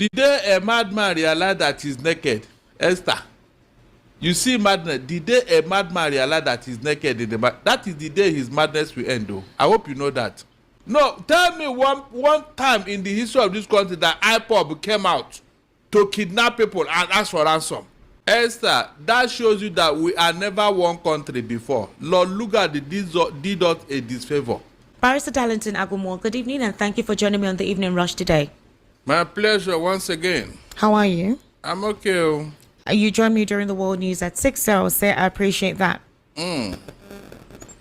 The day a madman realized that he's naked, Esther, you see madness. The day a madman realized that he's naked in the that is the day his madness will end. Though I hope you know that. No, tell me one time in the history of this country that IPOB came out to kidnap people and ask for ransom. Esther, that shows you that we are never one country before. Lord Lugard did us a disfavor. Barrister Darlington Agumon, good evening and thank you for joining me on the Evening Rush today. My pleasure once again. How are you? I'm okay. You joined me during the world news at 6, so I will say I appreciate that.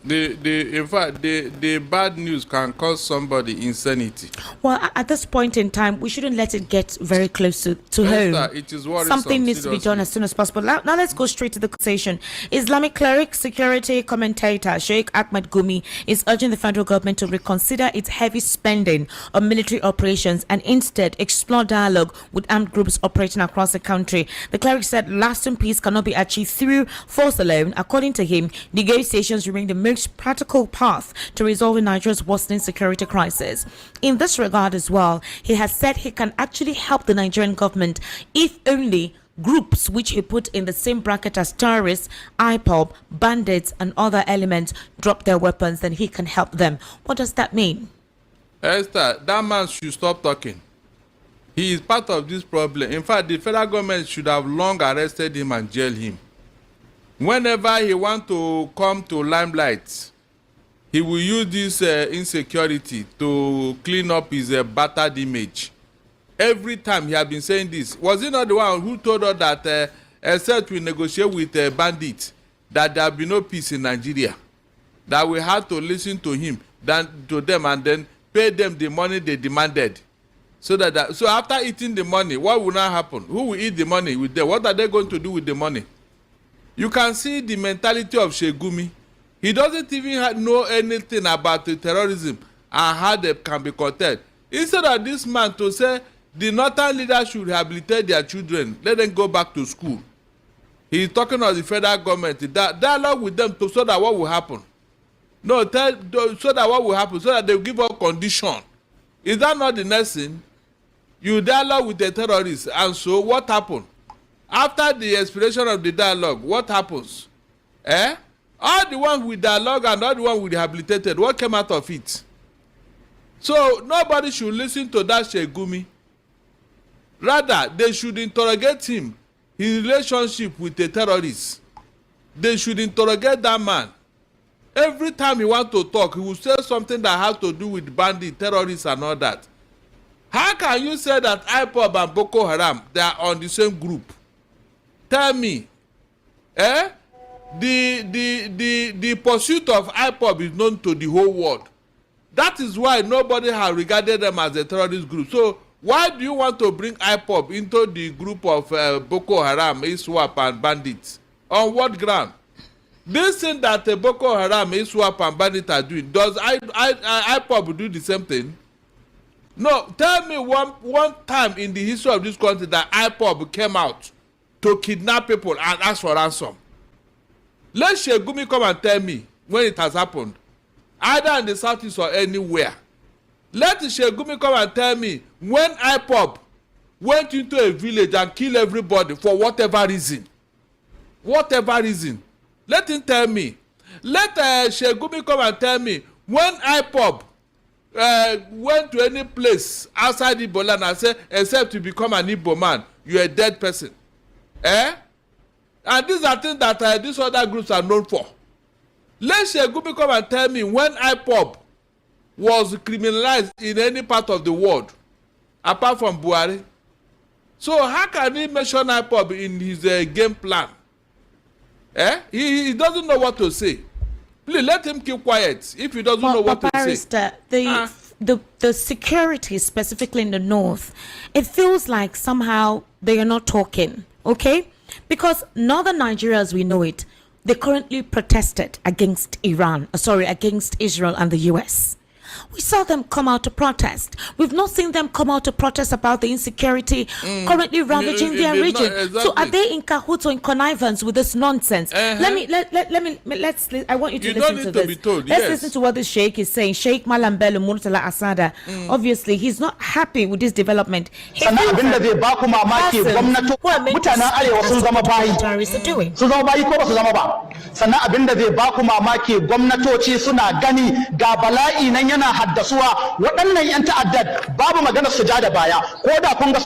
In fact, the bad news can cause somebody insanity. Well, at this point in time, we shouldn't let it get very close to home. It is worrisome. Something needs to be done as soon as possible. Now let's go straight to the conversation. Islamic cleric, security commentator Sheikh Ahmad Gumi is urging the federal government to reconsider its heavy spending on military operations and instead explore dialogue with armed groups operating across the country. The cleric said lasting peace cannot be achieved through force alone. According to him, negotiations remain the most practical path to resolving Nigeria's worsening security crisis. In this regard as well, he has said he can actually help the Nigerian government if only groups which he put in the same bracket as terrorists, IPOB, bandits and other elements drop their weapons, then he can help them. What does that mean? Esther, that man should stop talking. He is part of this problem. In fact, the federal government should have long arrested him and jailed him. Whenever he wants to come to limelight, he will use this insecurity to clean up his battered image. Every time he has been saying this. Was he not the one who told us that except we negotiate with bandits, that there will be no peace in Nigeria? That we had to listen to him, to them, and then pay them the money they demanded. So after eating the money, what will now happen? Who will eat the money with them? What are they going to do with the money? You can see the mentality of Sheikh Gumi. He doesn't even know anything about the terrorism and how they can be contained. Instead of this man to say the northern leaders should rehabilitate their children, let them go back to school. He is talking of the federal government. Dialogue with them so that what will happen? No, so that what will happen? So that they will give up condition. Is that not the next thing? You dialogue with the terrorists, and so what happened? After the expiration of the dialogue, what happens? All the ones with dialogue and all the ones with rehabilitated, what came out of it? So nobody should listen to that Sheikh Gumi. Rather, they should interrogate him, his relationship with the terrorists. They should interrogate that man. Every time he wants to talk, he will say something that has to do with bandits, terrorists, and all that. How can you say that IPOB and Boko Haram, they are on the same group? Tell me, the pursuit of IPOB is known to the whole world. That is why nobody has regarded them as a terrorist group. So why do you want to bring IPOB into the group of Boko Haram, ISWAP, and bandits? On what ground? This thing that Boko Haram, ISWAP, and bandits are doing, does IPOB do the same thing? No, tell me one time in the history of this country that IPOB came out to kidnap people and ask for ransom. Let Sheikh Gumi come and tell me when it has happened, either in the southeast or anywhere. Let Sheikh Gumi come and tell me when IPOB went into a village and killed everybody for whatever reason. Whatever reason. Let him tell me. Let Sheikh Gumi come and tell me when IPOB went to any place outside Igbo land and said, except you become an Igbo man, you're a dead person. And these are things that these other groups are known for. Let Sheikh Gumi come and tell me when IPOB was criminalized in any part of the world, apart from Buhari. So how can he mention IPOB in his game plan? He doesn't know what to say. Please let him keep quiet if he doesn't know what to say. The security, specifically in the north, it feels like somehow they are not talking, okay? Because northern Nigeria, as we know it, they currently protested against against Israel and the US. We saw them come out to protest. We've not seen them come out to protest about the insecurity currently ravaging their region. Exactly. So are they in cahoots or in connivance with this nonsense? I want you to listen to this. Let's listen to what the Sheikh is saying. Sheikh Malambelu Murtala Asada. Obviously, he's not happy with this development. Sannan abin da zai ba ku mamaki gwamnatoci suna gani ga bala'i nan yana haddasuwa waɗannan 'yan ta'addad babu magana su ja da baya ko da kun ga.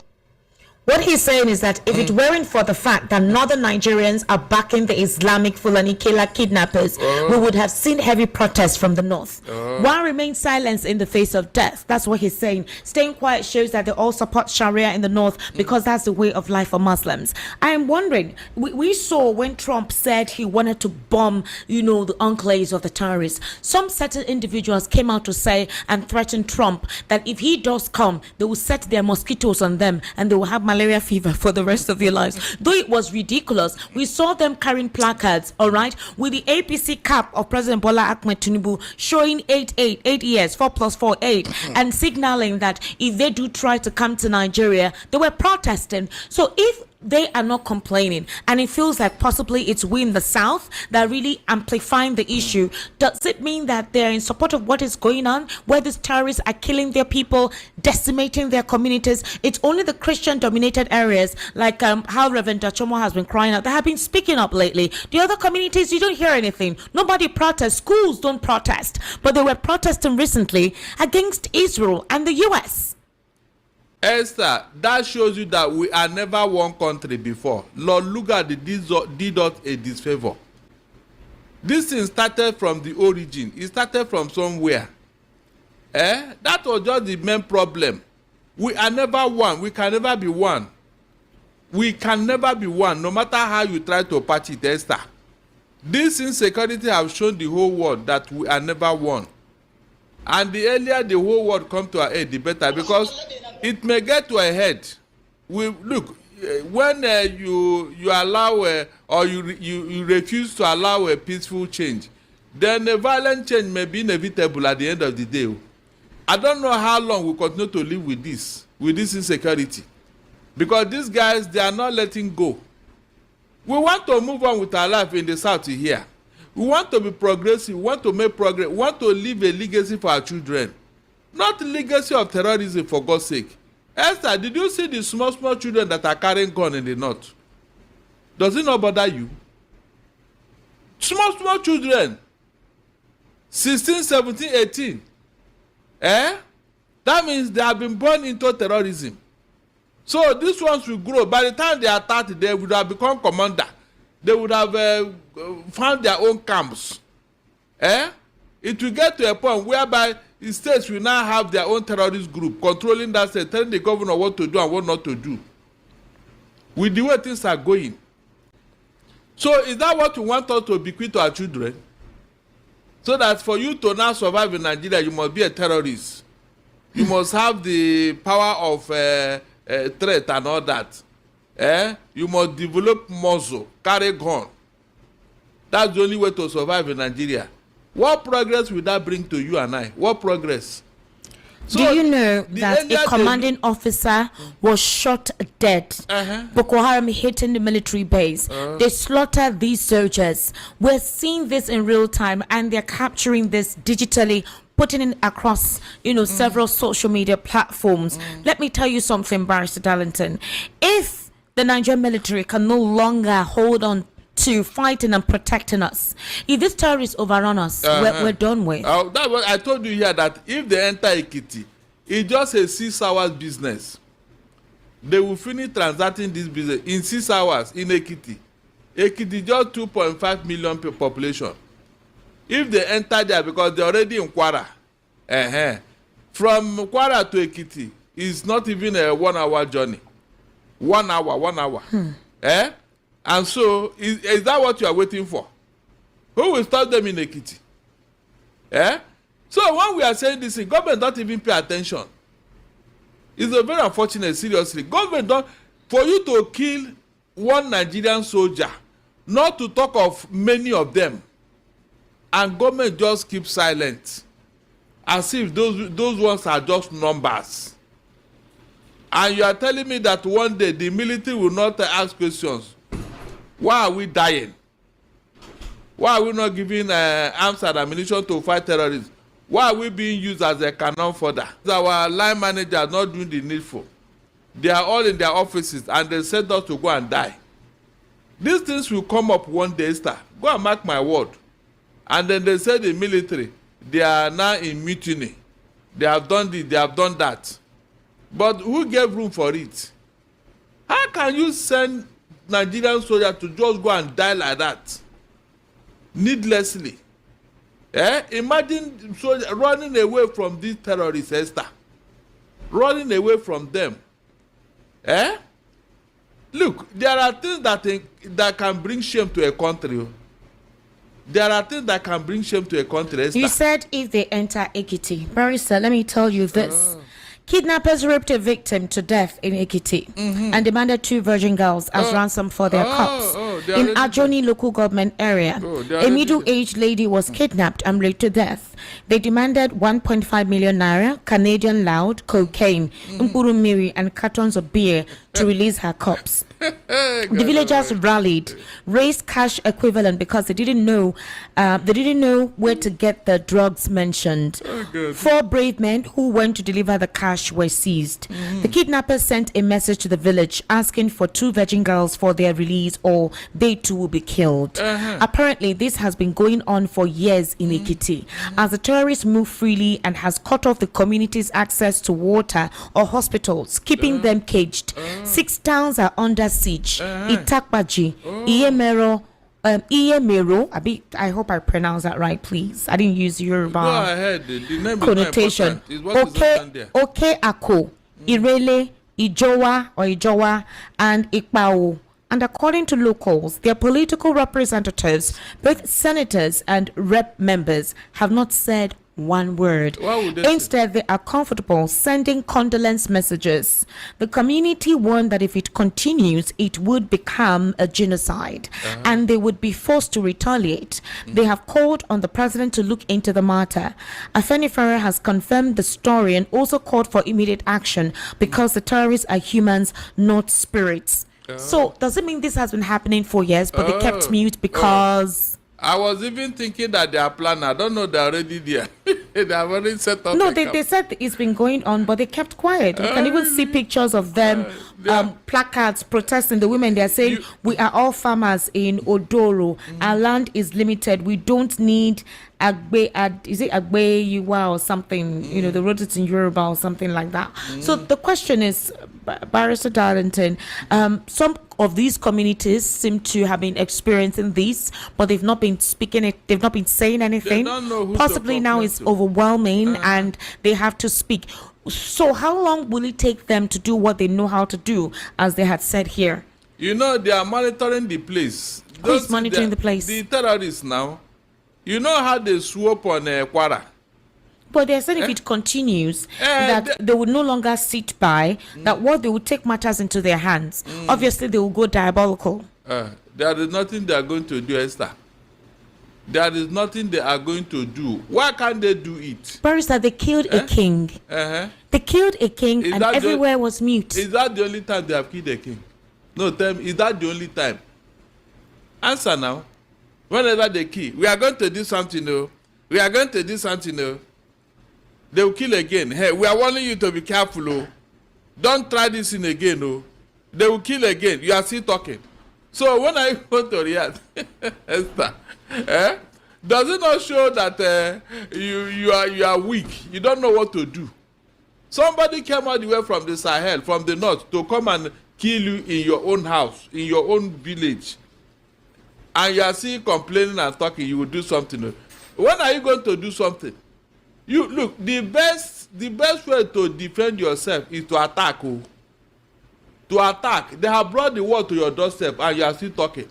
What he's saying is that if it weren't for the fact that northern Nigerians are backing the Islamic Fulani killer kidnappers, we would have seen heavy protests from the north. One remains silent in the face of death. That's what he's saying. Staying quiet shows that they all support Sharia in the north because that's the way of life for Muslims. I am wondering, we saw when Trump said he wanted to bomb, the enclaves of the terrorists. Some certain individuals came out to say and threaten Trump that if he does come, they will set their mosquitoes on them and they will have malaria fever for the rest of their lives. Though it was ridiculous, we saw them carrying placards, all right, with the APC cap of President Bola Ahmed Tinubu showing 8 years, 4 + 4, 8, and signaling that if they do try to come to Nigeria, they were protesting. So if they are not complaining and it feels like possibly it's we in the south that really amplifying the issue, does it mean that they're in support of what is going on where these terrorists are killing their people, decimating their communities? It's only the Christian dominated areas like how Reverend Dachomo has been crying out, they have been speaking up lately. The other communities, you don't hear anything. Nobody protests. Schools don't protest, but they were protesting recently against Israel and the US. Esther, that shows you that we are never one country before. Lord Lugard did us a disfavor. This thing started from the origin. It started from somewhere. That was just the main problem. We are never one. We can never be one. We can never be one, no matter how you try to patch it, Esther. This insecurity has shown the whole world that we are never one. And the earlier the whole world come to our aid, the better, because it may get to a head. Look, when you allow or you refuse to allow a peaceful change, then a violent change may be inevitable at the end of the day. I don't know how long we continue to live with this insecurity, because these guys, they are not letting go. We want to move on with our life in the south here. We want to be progressive. We want to make progress. We want to leave a legacy for our children. Not a legacy of terrorism, for God's sake. Esther, did you see the small children that are carrying guns in the north? Does it not bother you? Small children. 16, 17, 18. That means they have been born into terrorism. So these ones will grow. By the time they are 30, they would have become commander. They would have found their own camps. It will get to a point whereby the states will now have their own terrorist group controlling that state, telling the governor what to do and what not to do. With the way things are going. So is that what we want us to bequeath to our children? So that for you to now survive in Nigeria, you must be a terrorist. You must have the power of threat and all that. You must develop muscle, carry gun. That's the only way to survive in Nigeria. What progress will that bring to you and I? What progress? So do you know that a commanding officer was shot dead? Boko Haram hitting the military base. They slaughtered these soldiers. We're seeing this in real time, and they're capturing this digitally, putting it across, several social media platforms. Let me tell you something, Barrister Darlington. If the Nigerian military can no longer hold on to fighting and protecting us, if this terrorists overrun us, we're done with. That's what I told you here, that if they enter Ekiti, it's just a 6 hours business. They will finish transacting this business in 6 hours in Ekiti. Ekiti just 2.5 million population. If they enter there, because they're already in Kwara, from Kwara to Ekiti is not even a 1 hour journey. 1 hour. And so, is that what you are waiting for? Who will stop them in Ekiti? So when we are saying this, government don't even pay attention. It's a very unfortunate, seriously. Government don't, for you to kill one Nigerian soldier, not to talk of many of them, and government just keep silent. as if those ones are just numbers. And you are telling me that one day the military will not ask questions. Why are we dying? Why are we not giving arms and ammunition to fight terrorists? Why are we being used as a cannon fodder? Our line manager are not doing the needful. They are all in their offices and they sent us to go and die. These things will come up one day, sir. Go and mark my word. And then they said the military, they are now in mutiny. They have done this, they have done that. But who gave room for it? How can you send Nigerian soldiers to just go and die like that? Needlessly. Imagine soldiers running away from these terrorists, Esther. Running away from them. Look, there are things that can bring shame to a country. There are things that can bring shame to a country, Esther. You said if they enter Ekiti. Barrister, let me tell you this. Kidnappers raped a victim to death in Ekiti and demanded 2 virgin girls as ransom for their cups. In Ajoni local government area, a middle-aged lady was kidnapped and raped to death. They demanded 1.5 million naira, Canadian loud, cocaine, Miri, and cartons of beer to release her cups. The villagers rallied, raised cash equivalent because they didn't know where to get the drugs mentioned. 4 brave men who went to deliver the cash were seized. The kidnappers sent a message to the village asking for 2 virgin girls for their release or they too will be killed. Apparently, this has been going on for years in Ekiti as the terrorists move freely and has cut off the community's access to water or hospitals, keeping them caged. 6 towns are under siege. Itakbaji, Iyemero, I hope I pronounce that right, please. I didn't use Yoruba Go ahead. The name connotation. Is what is Oke Ako, Irele, Ijowa, and Ikpao. And according to locals, their political representatives, both senators and rep members, have not said one word. Instead, they are comfortable sending condolence messages. The community warned that if it continues, it would become a genocide and they would be forced to retaliate. They have called on the president to look into the matter. Afenifere has confirmed the story and also called for immediate action because the terrorists are humans, not spirits. So, does it mean this has been happening for years, but they kept mute because... I was even thinking that they are planning. I don't know, they're already there. They have already set up. No, they said it's been going on, but they kept quiet. You can even see pictures of them, placards protesting. The women, they're saying, we are all farmers in Odoro. Our land is limited. We don't need is it Agbe Yuwa or something? You know, they wrote it in Yoruba or something like that. So the question is, Barrister Darlington, some of these communities seem to have been experiencing this, but they've not been speaking it. They've not been saying anything. They don't know who Possibly now it's overwhelming and they have to speak. So how long will it take them to do what they know how to do, as they had said here? You know, they are monitoring the place. Who is monitoring the place? The terrorists now. You know how they swoop on Kwara? But they're saying if it continues, that they will no longer sit by, that what they will take matters into their hands. Obviously, they will go diabolical. There is nothing they are going to do, Esther. There is nothing they are going to do. Why can't they do it? Barrister, they killed a king. They killed a king and everywhere was mute. Is that the only time they have killed a king? No, tell me, is that the only time? Answer now. Whenever they kill, we are going to do something, no. We are going to do something, no. They will kill again. Hey, we are warning you to be careful, oh. Don't try this in again, oh. They will kill again. You are still talking. So when I go to react, Esther, does it not show that you are weak? You don't know what to do. Somebody came all the way from the Sahel, from the north, to come and kill you in your own house, in your own village. And you are still complaining and talking, you will do something. When are you going to do something? You look, the best way to defend yourself is to attack. Oh. To attack. They have brought the war to your doorstep and you are still talking.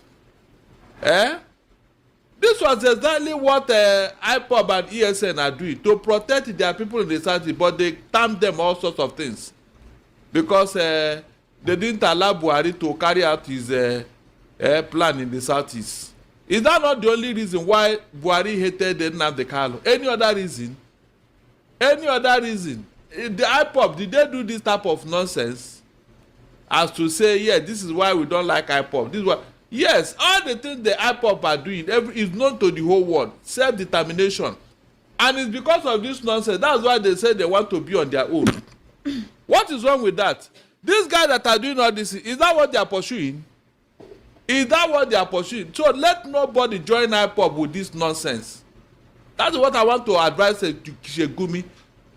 This was exactly what IPOB and ESN are doing to protect their people in the south, but they termed them all sorts of things. Because they didn't allow Buhari to carry out his plan in the southeast. Is that not the only reason why Buhari hated Nnamdi Kanu? Any other reason? Any other reason? The IPOB, did they do this type of nonsense? As to say, yeah, this is why we don't like IPOB. This is why. Yes, all the things the IPOB are doing is known to the whole world. Self-determination. And it's because of this nonsense. That's why they say they want to be on their own. What is wrong with that? These guys that are doing all this, is that what they are pursuing? Is that what they are pursuing? So let nobody join IPOB with this nonsense. That's what I want to advise to Sheikh Gumi.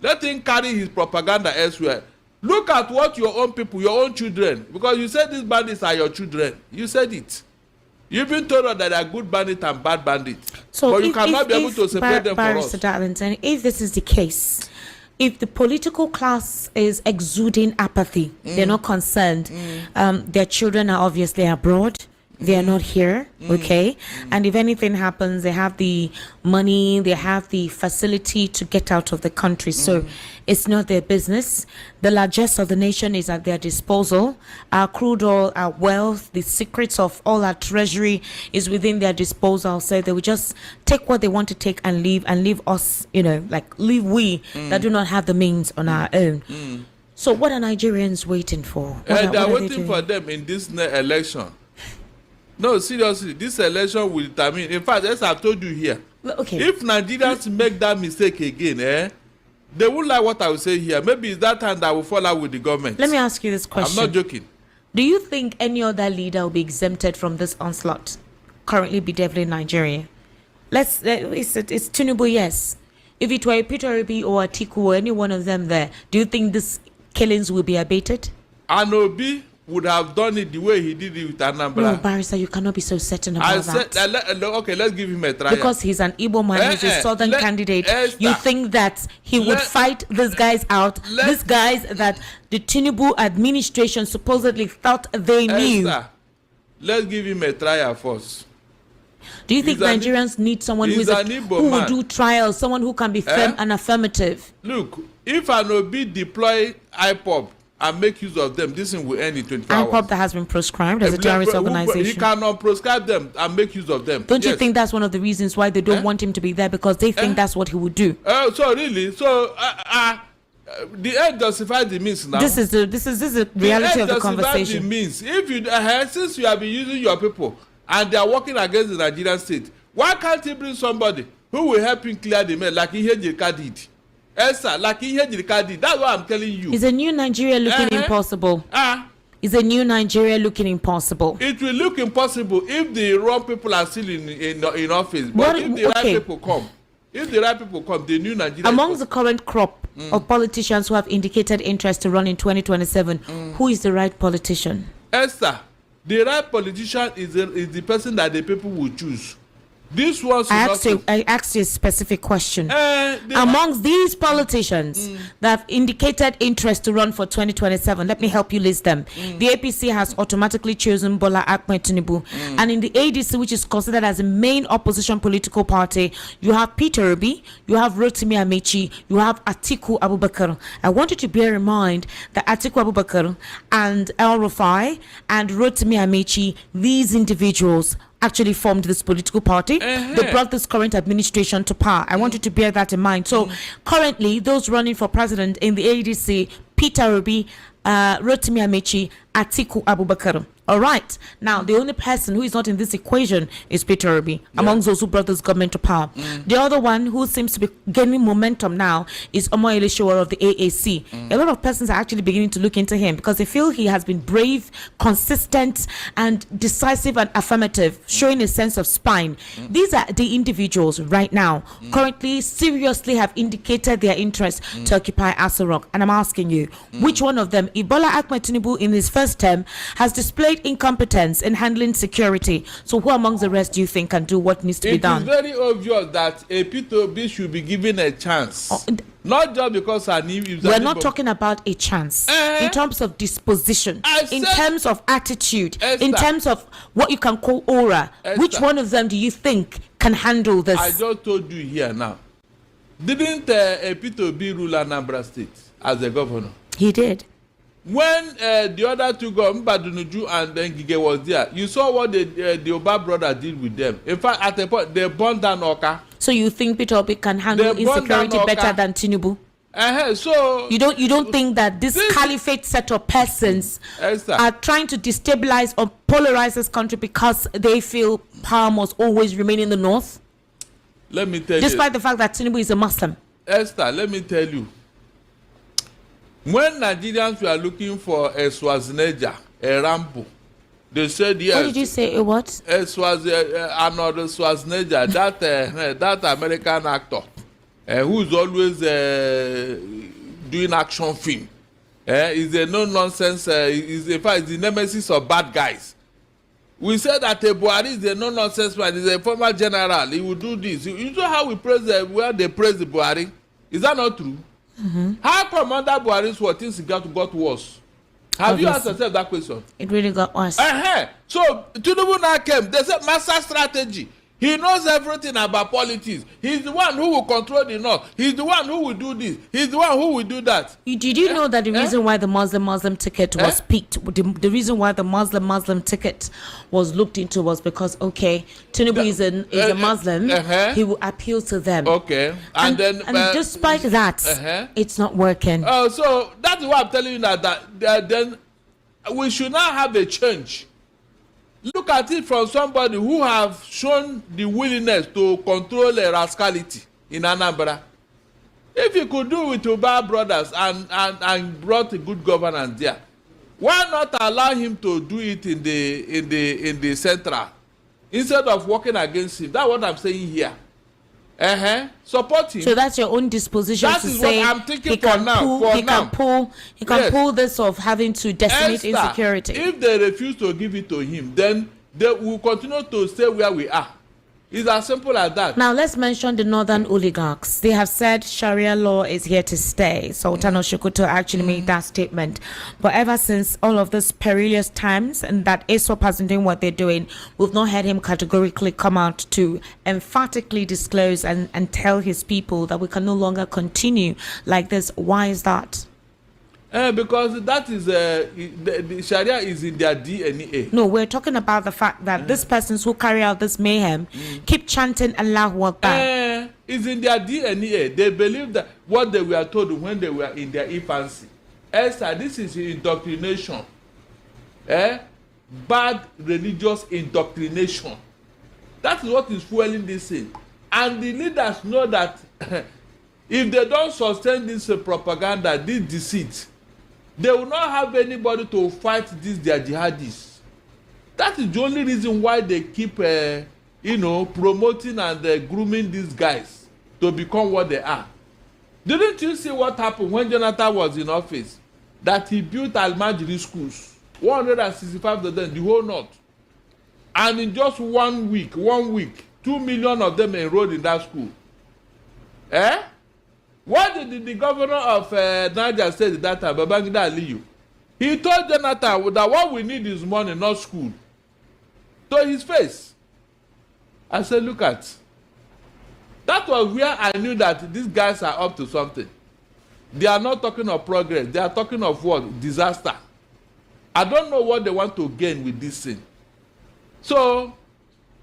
Let him carry his propaganda elsewhere. Look at what your own people, your own children, because you said these bandits are your children. You said it. You've been told that they are good bandits and bad bandits. So but you cannot be able to separate them from us. Darlington, if this is the case, if the political class is exuding apathy, they're not concerned, their children are obviously abroad, they are not here, okay? And if anything happens, they have the money, they have the facility to get out of the country. So it's not their business. The largesse of the nation is at their disposal. Our crude oil, our wealth, the secrets of all our treasury is within their disposal. So they will just take what they want to take and leave us, you know, like leave we that do not have the means on our own. So what are Nigerians waiting for? They are waiting for them in this election. No, seriously, this election will determine. In fact, as I've told you here, if Nigerians make that mistake again, they won't like what I will say here. Maybe it's that time that will fall out with the government. Let me ask you this question. I'm not joking. Do you think any other leader will be exempted from this onslaught currently bedeviling Nigeria? It's Tinubu, yes. If it were a Peter Obi or a Atiku or any one of them there, do you think these killings will be abated? Obi would have done it the way he did it with Anambra. No, Barrister, you cannot be so certain about that. Okay, let's give him a try. Because he's an Igbo man, he's a southern candidate. You think that he would fight these guys out? These guys that the Tinubu administration supposedly thought they knew. Let's give him a trial first. Do you think Nigerians need someone who will do trials, someone who can be firm and affirmative? Look, if Obi deploy IPOB and make use of them, this thing will end in 24 hours. IPOB that has been proscribed as a terrorist organization. He cannot proscribe them and make use of them. Don't you think that's one of the reasons why they don't want him to be there? Because they think that's what he would do. So really, so the end justifies the means now. This is the reality of the conversation. The means. If you since you have been using your people and they are working against the Nigerian state, why can't he bring somebody who will help him clear the mail like Ihejirika did? Like Ihejirika did. That's what I'm telling you. Is a new Nigeria looking impossible? Is a new Nigeria looking impossible? It will look impossible if the wrong people are still in office. But if the right people come, the new Nigeria. Amongst the current crop of politicians who have indicated interest to run in 2027, who is the right politician? The right politician is the person that the people will choose. This was I asked you a specific question. Amongst these politicians that have indicated interest to run for 2027, let me help you list them. The APC has automatically chosen Bola Ahmed Tinubu. And in the ADC, which is considered as the main opposition political party, you have Peter Obi, you have Rotimi Amechi, you have Atiku Abubakar. I want you to bear in mind that Atiku Abubakar and El Rufai and Rotimi Amechi, these individuals actually formed this political party. They brought this current administration to power. I want you to bear that in mind. So currently, those running for president in the ADC, Peter Obi, Rotimi Amechi, Atiku Abubakar. All right. Now, the only person who is not in this equation is Peter Obi, amongst those who brought this government to power. The other one who seems to be gaining momentum now is Omoyele Sowore of the AAC. A lot of persons are actually beginning to look into him because they feel he has been brave, consistent, and decisive and affirmative, showing a sense of spine. These are the individuals right now, currently seriously have indicated their interest to occupy Aso Rock. And I'm asking you, which one of them, if Bola Ahmed Tinubu in his first term has displayed incompetence in handling security, so who amongst the rest do you think can do what needs to be done? It is very obvious that a Peter Obi should be given a chance. Not just because we're not talking about a chance in terms of disposition, in terms of attitude, in terms of what you can call aura. Which one of them do you think can handle this? I just told you here now. Didn't Peter Obi rule Anambra State as a governor? He did. When the other two Mbadunuju and Ngige was there, you saw what the Oba brother did with them. In fact, at a point, they burned down Oka. So you think Peter Obi can handle insecurity better than Tinubu? So you don't think that this caliphate set of persons are trying to destabilize or polarize this country because they feel power must always remain in the north? Let me tell you. Despite the fact that Tinubu is a Muslim. Esther, let me tell you. When Nigerians were looking for a Schwarzenegger, a Rambo, they said yes. What did you say it was? Another Schwarzenegger, that American actor, who's always doing action film. He's a no-nonsense, in fact, he's the nemesis of bad guys. We said that Buhari is a no-nonsense man, he's a former general, he will do this. You know how we praise where they praise the Buhari? Is that not true? How come under Buhari's what things got worse? Have you asked yourself that question? It really got worse. So Tinubu now came. They said master strategy. He knows everything about politics. He's the one who will control the north. He's the one who will do this. He's the one who will do that. Did you know that the reason why the Muslim ticket was picked, the reason why the Muslim ticket was looked into was because, okay, Tinubu is a Muslim, he will appeal to them. Okay. And then despite that, it's not working. So that's why I'm telling you that then we should now have a change. Look at it from somebody who have shown the willingness to control a rascality in Anambra. If you could do with Uba brothers and brought a good governance there, why not allow him to do it in the central instead of working against him? That's what I'm saying here. Support him. So that's your own disposition that to is say what I'm thinking he can pull this of having to decimate Esther, insecurity. If they refuse to give it to him, then they will continue to stay where we are. It's as simple as that. Now let's mention the northern oligarchs. They have said Sharia law is here to stay. Sultan Oshokoto actually made that statement. But ever since all of these perilous times and that ISWAP has been doing what they're doing, we've not heard him categorically come out to emphatically disclose and tell his people that we can no longer continue like this. Why is that? Because that is the Sharia is in their DNA. No, we're talking about the fact that these persons who carry out this mayhem keep chanting Allahu Akbar. It's in their DNA. They believe that what they were told when they were in their infancy. Esther, this is indoctrination. Bad religious indoctrination. That is what is fueling this thing. And the leaders know that if they don't sustain this propaganda, this deceit, they will not have anybody to fight their jihadists. That is the only reason why they keep, promoting and grooming these guys to become what they are. Didn't you see what happened when Jonathan was in office? That he built Almajiri schools, 165 of them, the whole north. And in just 1 week, 2 million of them enrolled in that school. What did the governor of Niger State at that time, Babangida Aliyu? He told Jonathan that what we need is money, not school. To his face. I said, look at. That was where I knew that these guys are up to something. They are not talking of progress. They are talking of what? Disaster. I don't know what they want to gain with this thing. So,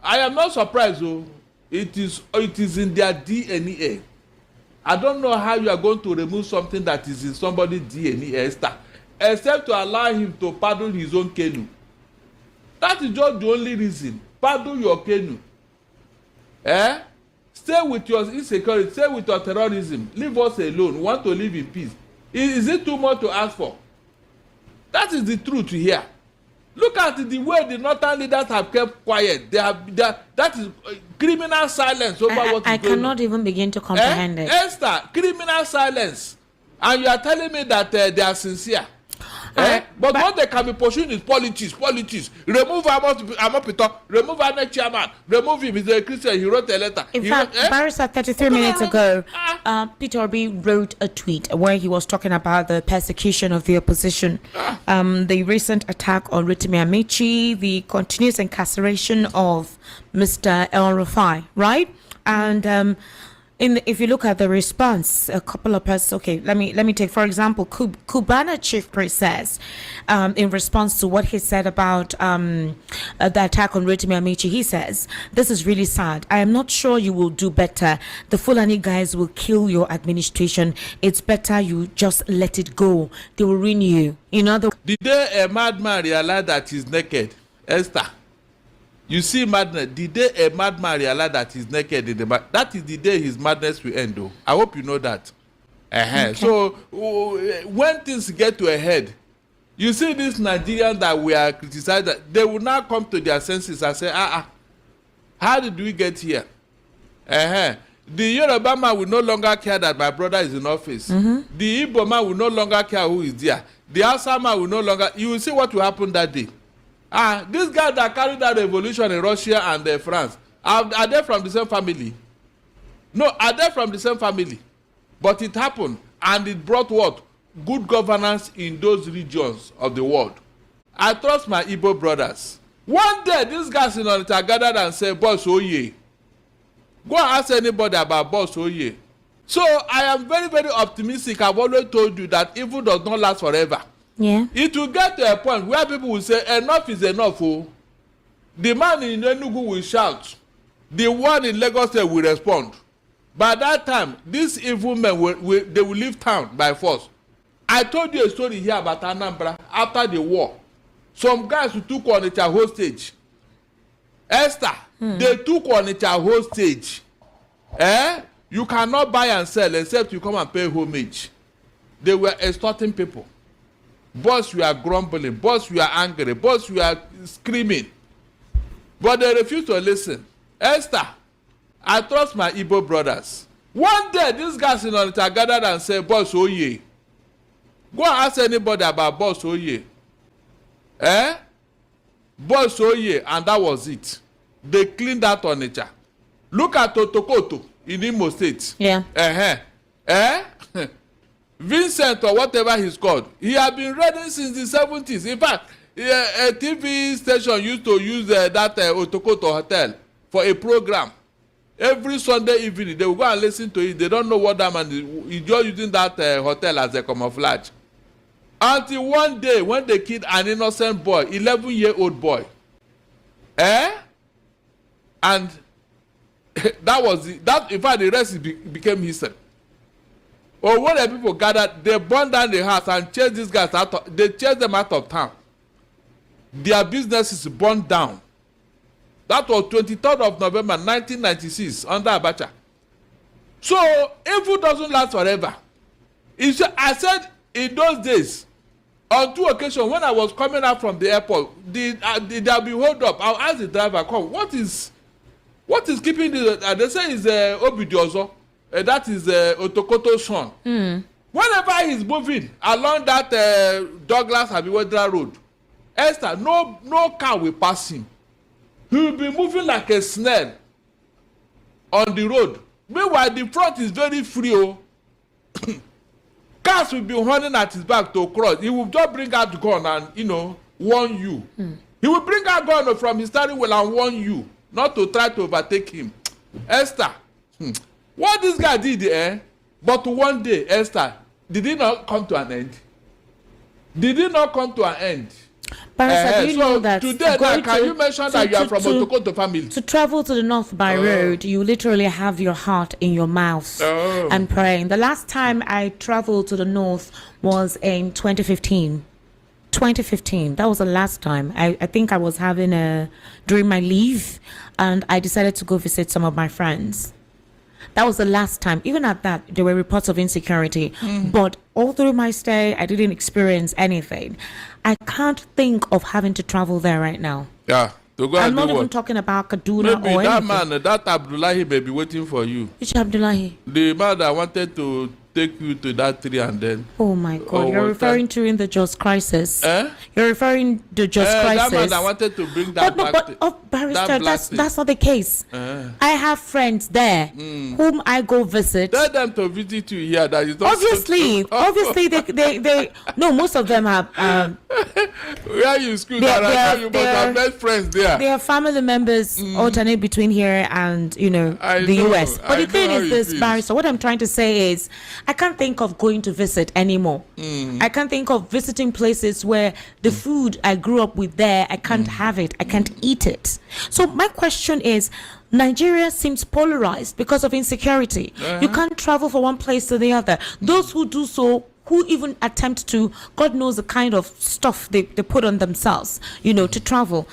I am not surprised. It is in their DNA. I don't know how you are going to remove something that is in somebody's DNA, except to allow him to pardon his own canoe. That is just the only reason. Pardon your canoe. Stay with your insecurity. Stay with your terrorism. Leave us alone. We want to live in peace. Is it too much to ask for? That is the truth here. Look at the way the northern leaders have kept quiet. That is criminal silence over what is going on. I cannot even begin to comprehend it. Esther, criminal silence. And you are telling me that they are sincere. But what they can be pursuing is politics. Remove Amopito, remove our next chairman, remove him. He's a Christian, he wrote a letter. In fact, Barrister, 33 minutes ago, Peter Obi wrote a tweet where he was talking about the persecution of the opposition, the recent attack on Rotimi Amechi, the continuous incarceration of Mr. El Rufai, right? And If you look at the response, a couple of persons. Okay, let me take for example, Cubana Chief Priest says, in response to what he said about the attack on Rotimi Amici, he says, "This is really sad. I am not sure you will do better. The Fulani guys will kill your administration. It's better you just let it go. They will ruin you." The day a madman realized that he's naked, Esther. You see madness. The day a madman realized that he's naked in the that is the day his madness will end. Though I hope you know that. Okay. So when things get to a head, you see this Nigerian that we are criticized, they will now come to their senses and say, how did we get here? The Yoruba man will no longer care that my brother is in office. The Igbo man will no longer care who is there. The Hausa man will no longer. You will see what will happen that day. These guys that carried that revolution in Russia and France, are they from the same family? No, are they from the same family? But it happened, and it brought what? Good governance in those regions of the world. I trust my Igbo brothers. One day, these guys in Onitsha gathered and said, "Boss Oye." Go and ask anybody about Boss Oye. So I am very, very optimistic. I've always told you that evil does not last forever. Yeah. It will get to a point where people will say, enough is enough. Oh. The man in Enugu will shout. The one in Lagos State will respond. By that time, these evil men will leave town by force. I told you a story here about Anambra after the war. Some guys who took Onitsha hostage. Esther, they took Onitsha hostage. You cannot buy and sell except you come and pay homage. They were extorting people. Boss, we are grumbling. Boss, we are angry. Boss, we are screaming. But they refuse to listen. Esther, I trust my Igbo brothers. One day, these guys in Onitsha gathered and said, "Boss Oye." Go and ask anybody about Boss Oye. Boss Oye, and that was it. They cleaned out Onitsha. Look at Otokoto in Imo State. Yeah. Vincent or whatever he's called, he had been reading since the 70s. In fact, a TV station used to use that Otokoto Hotel for a program. Every Sunday evening, they will go and listen to it. They don't know what that man is. He's just using that hotel as a camouflage. Until one day, when they killed an innocent boy, 11-year-old boy. And that was it. That, in fact, the rest became history. Or when the people gathered, they burned down the house and chased these guys out. They chased them out of town. Their businesses burned down. That was 23rd of November 1996 under Abacha. So evil doesn't last forever. I said in those days, on 2 occasions when I was coming out from the airport, there'll be hold up. I'll ask the driver, "Come, what is keeping this?" They say it's Obidiozo. That is Otokoto's son. Whenever he's moving along that Douglas Abiwedra Road, Esther, no car will pass him. He will be moving like a snail on the road. Meanwhile, the front is very free. Cars will be running at his back to cross. He will just bring out the gun and, warn you. He will bring out gun from his steering wheel and warn you not to try to overtake him. Esther, what this guy did, but one day, Esther, did it not come to an end? Did it not come to an end? Barrister, do you know that today, can you mention that you are from Otokoto family? To travel to the north by road, you literally have your heart in your mouth and praying. The last time I traveled to the north was in 2015. 2015, that was the last time. I think I was having during my leave, and I decided to go visit some of my friends. That was the last time. Even at that, there were reports of insecurity. But all through my stay, I didn't experience anything. I can't think of having to travel there right now. Yeah. To go I'm and not do even what? talking about Kaduna Maybe or that anything. man, that Abdullahi may be waiting for you. Which Abdullahi? The man that wanted to take you to that tree and then... Oh my God, you're referring to in the Just Crisis. You're referring to Just Crisis. That man that wanted to bring that Barrister, that's not the case. I have friends there whom I go visit. Tell them to visit you here. That is not obviously, they no, most of them have Where you school, you must have met friends there. Their family members alternate between here and, the US. But the thing is this, Barrister, what I'm trying to say is, I can't think of going to visit anymore. I can't think of visiting places where the food I grew up with there, I can't have it, I can't eat it. So my question is, Nigeria seems polarized because of insecurity. You can't travel from one place to the other. Those who do so, who even attempt to, God knows the kind of stuff they put on themselves, to travel.